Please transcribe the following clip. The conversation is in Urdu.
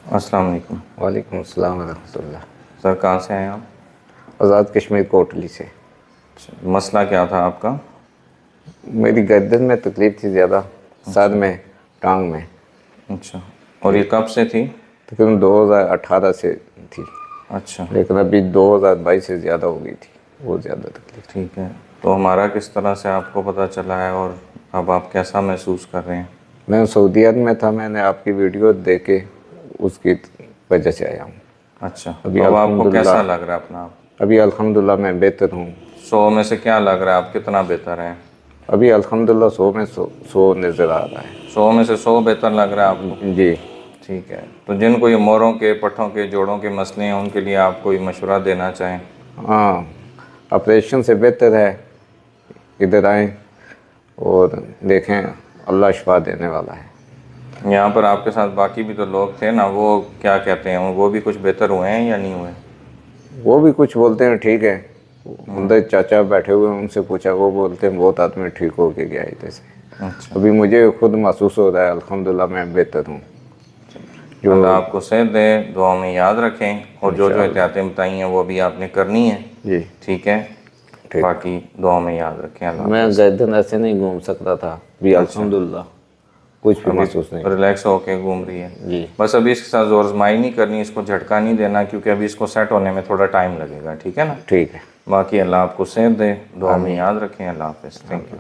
السلام علیکم۔ وعلیکم السلام ورحمۃ اللہ۔ سر کہاں سے ہیں آپ؟ آزاد کشمیر کوٹلی سے۔ مسئلہ کیا تھا آپ کا؟ میری گردن میں تکلیف تھی زیادہ، سر میں، ٹانگ میں۔ اچھا، اور یہ کب سے تھی؟ تقریباً 2018 سے تھی، اچھا لیکن ابھی 2022 سے زیادہ ہو گئی تھی، بہت زیادہ تکلیف تھی۔ ٹھیک ہے، تو ہمارا کس طرح سے آپ کو پتہ چلا ہے اور اب آپ کیسا محسوس کر رہے ہیں؟ میں سعودیت میں تھا، میں نے آپ کی ویڈیو دیکھ کے اس کی وجہ سے آیا ہوں۔ اچھا، ابھی تو اب آپ کو الحمدللہ کیسا لگ رہا ہے اپنا آپ؟ ابھی الحمدللہ میں بہتر ہوں۔ 100 میں سے کیا لگ رہا ہے آپ کتنا بہتر ہیں؟ ابھی الحمدللہ 100 میں 100 نظر آ رہا ہے۔ 100 میں سے 100 بہتر لگ رہا ہے آپ کو؟ جی ٹھیک ہے، تو جن کو یہ موڑوں کے، پٹھوں کے، جوڑوں کے مسئلے ہیں ان کے لیے آپ کوئی مشورہ دینا چاہیں؟ ہاں، آپریشن سے بہتر ہے ادھر آئیں اور دیکھیں، اللہ شفا دینے والا ہے۔ یہاں پر آپ کے ساتھ باقی بھی تو لوگ تھے نا، وہ کیا کہتے ہیں؟ وہ بھی کچھ بہتر ہوئے ہیں یا نہیں ہوئے؟ وہ بھی کچھ بولتے ہیں ٹھیک ہے، اندر چاچا بیٹھے ہوئے ہیں، ان سے پوچھا، وہ بولتے ہیں بہت آدمی ٹھیک ہو کے گیا ادھر سے۔ اچھا، ابھی مجھے خود محسوس ہو رہا ہے الحمدللہ میں بہتر ہوں۔ اللہ آپ کو صحت دے، دعاؤں میں یاد رکھیں، اور جو احتیاطیں بتائی ہیں وہ بھی آپ نے کرنی ہے، جی ٹھیک ہے؟ ٹھیک۔ باقی دعاؤں میں یاد رکھیں، اللہ میں حافظ۔ گردن ایسے نہیں گھوم سکتا تھا، ابھی الحمدللہ کچھ بھی ابھی محسوس نہیں۔ ریلیکس ہو کے گھوم رہی ہے؟ جی بس ابھی اس کے ساتھ زور آزمائی نہیں کرنی، اس کو جھٹکا نہیں دینا، کیونکہ ابھی اس کو سیٹ ہونے میں تھوڑا ٹائم لگے گا، ٹھیک ہے نا؟ ٹھیک ہے۔ باقی اللہ آپ کو صحت دے، دعاؤں میں یاد رکھیں، اللہ حافظ، تھینک یو۔